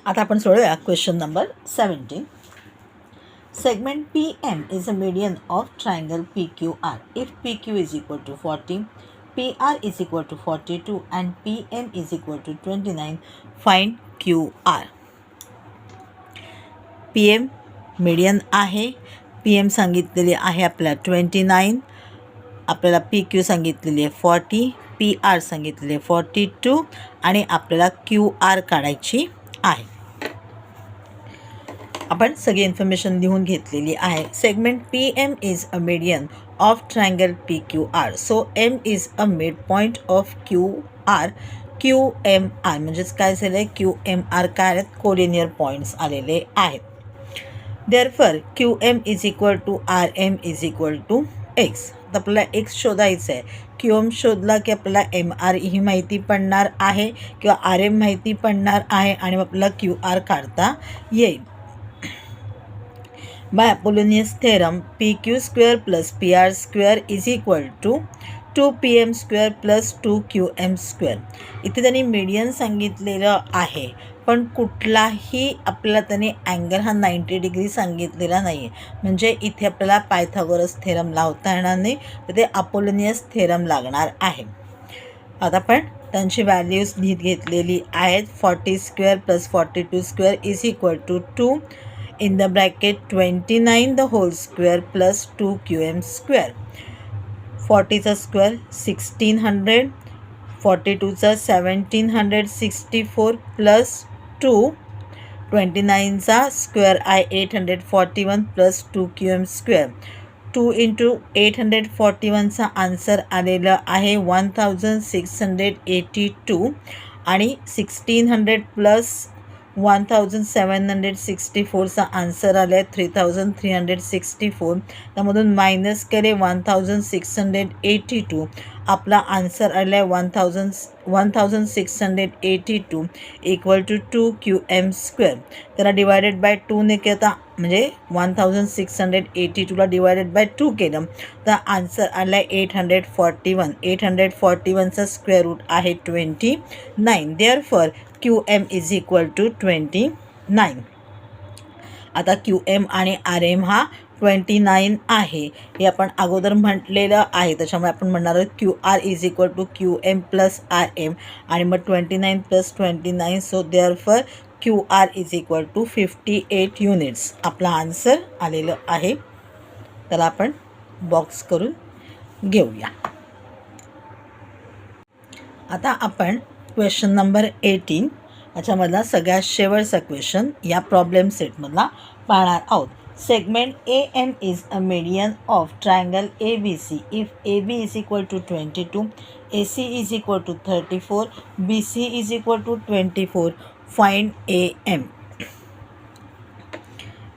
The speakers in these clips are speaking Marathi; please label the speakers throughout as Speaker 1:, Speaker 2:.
Speaker 1: आता आपण सोडूया question number 17. Segment PM is a median of triangle PQR. If PQ is equal to 40, PR is equal to 42 and PM is equal to 29, find QR. PM median आहे, PM सांगितलेली आहे आपल्याला 29, आपल्याला PQ सांगितलेली आहे 40, PR सांगितलेली आहे 42 आणि आपल्याला QR काढायची आहे. आपण सगळी इन्फॉर्मेशन लिहून घेतलेली आहे. Segment PM is a median of triangle PQR. So M is a mid point of QR. QMR म्हणजेच काय झालं आहे, QMR काय आहेत, कोलिनियर पॉईंट्स आलेले आहेत. Therefore QM is equal to RM is equal to X. तर आपल्याला X शोधायचं आहे. QM शोधला की आपल्याला MR ही माहिती पडणार आहे किंवा RM माहिती पडणार आहे आणि मग आपल्याला QR काढता येईल. By Apollonius theorem, PQ square plus PR square is equal to 2PM square plus 2QM square. इथे त्यांनी मीडियन सांगितलेलं आहे, पण कुठलाही आपल्याला त्यांनी अँगल हा 90 डिग्री सांगितलेला नाही आहे. म्हणजे इथे आपल्याला पायथागोरस थेरम लावता येणार नाही, तर ते अपोलोनियस थेरम लागणार आहे. आता आपण त्यांची व्हॅल्यूज लिहित घेतलेली आहेत. 40 square plus 42 square is equal to 2 in the bracket 29 the whole square plus 2QM square. 40 चा स्क्वेअर 1600, 42 चा 1764 प्लस 2, 29 चा स्क्वेअर आहे 841 प्लस 2QM स्क्वेअर. 2 इंटू 841 चा आन्सर आलेला आहे 1682 आणि 1600 प्लस 1764 चा आन्सर आला आहे 3364. त्यामधून मायनस केले 1682, आपला आन्सर आला आहे 1682 इक्वल टू 2QM स्क्वेअर. त्याला डिवायडेड बाय 2ने केला म्हणजे 1682ला डिवायडेड बाय 2 केलं तर आन्सर आला आहे 841. 841चा स्क्वेअर रूट आहे 29. Therefore QM is equal to 29. आता QM आणि RM हा 29 आहे, हे आपण अगोदर म्हटलेलं आहे. त्याच्यामुळे आपण म्हणणार आहोत QR is equal to QM plus RM आणि मग 29 plus 29. So therefore QR is equal to 58 units. आपला आन्सर आलेलं आहे. त्याला आपण बॉक्स करून घेऊया. आता आपण क्वेश्चन नंबर 18 याच्यामधला सगळ्यात शेवटचा क्वेश्चन या प्रॉब्लेम सेटमधला पाहणार आहोत. Segment AM is a median of triangle ABC if AB is equal to 22, AC is equal to 34, BC is equal to 24. Find AM.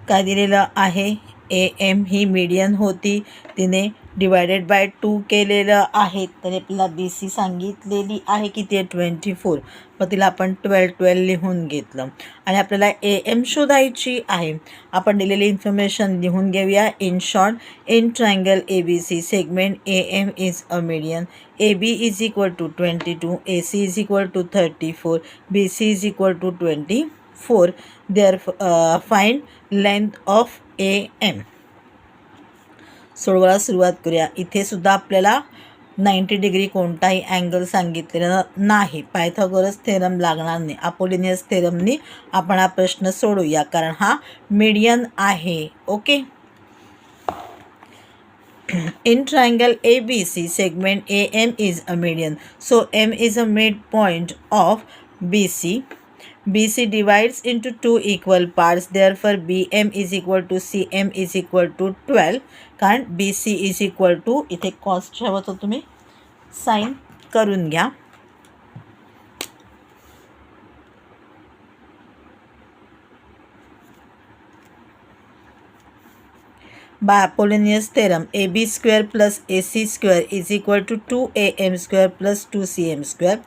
Speaker 1: काय दिलेलं आहे, AM ही मीडियन होती, तिने डिवायडेड बाय 2 केलेलं आहे. तर आपल्याला BC सांगितलेली आहे की ते 24, मग तिला आपण 12 लिहून घेतलं आणि आपल्याला AM शोधायची आहे. आपण दिलेली इन्फॉर्मेशन लिहून घेऊया. In short, in triangle ABC segment AM is a median. AB is equal to 22, AC is equal to 34, BC is equal to 24. There find length of AM. सोडवायला सुरुवात करूया. इथे सुद्धा आपल्याला 90 डिग्री कोणताही अँगल सांगितलेला नाही. पायथागोरस थेरम लागणार नाही. अपोलिनियस थेरमनी आपण हा प्रश्न सोडूया, कारण हा मीडियन आहे. Okay. In triangle ABC segment AM is a median. So M is a mid point of BC. BC divides into 2 equal parts. Therefore, BM is equal to CM is equal to 12. कारण BC is equal to इथे कॉस्ट ठेवतो, तुम्ही साइन करून घ्या. By Apollonius theorem, AB square plus AC square is equal to 2AM square plus 2CM square.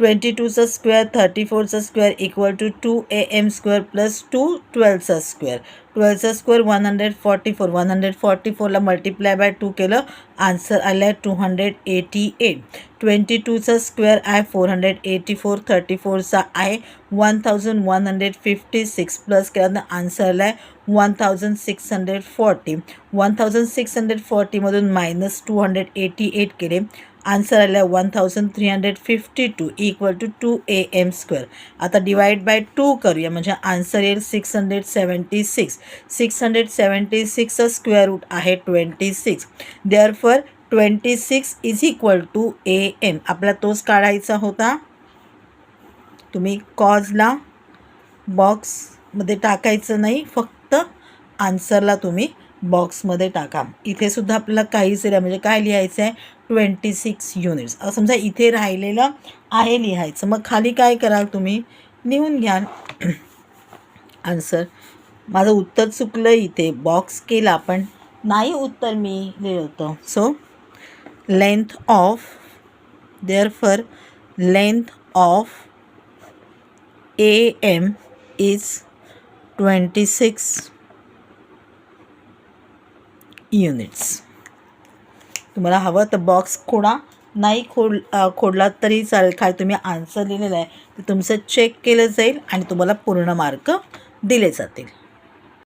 Speaker 1: 22चा स्क्वेअर 34चा square equal to 2am square plus 2 12चा स्क्वेअर. 12चा स्क्वेअर 144. 144ला मल्टिप्लाय बाय 2 केलं, आन्सर आला आहे 288. 22चा स्क्वेअर आहे 484. 34चा आहे 1156 प्लस केल्यानं आन्सर आला आहे 1640. 1640मधून मायनस 288 केले, आन्सर आला आहे 1352 इक्वल टू 2am स्क्वेअर. आता डिवाइड बाय 2 करूया म्हणजे आन्सर येईल 676. 676चा स्क्वेअर रूट आहे 26. Therefore 26 is equal to am. आपला तोच काढायचा होता. तुम्ही कॉजला बॉक्समध्ये टाकायचं नाही, फक्त आन्सरला तुम्ही बॉक्समध्ये टाका. इथे सुद्धा आपल्याला काहीच म्हणजे काय लिहायचं आहे 26 युनिट्स. समजा इथे राहिलेलं आहे लिहायचं, मग खाली काय कराल तुम्ही लिहून घ्याल आन्सर. माझं उत्तर चुकलं, इथे बॉक्स केला पण नाही उत्तर मी लिहिलं होतं. So length of therefore length of AM is 26 units. तुम्हाला हवं तर बॉक्स खोडा, नाही खोडला तरी चालेल. काय तुम्ही आन्सर लिहिलेलं आहे ते तुमचं चेक केलं जाईल आणि तुम्हाला पूर्ण मार्क दिले जातील.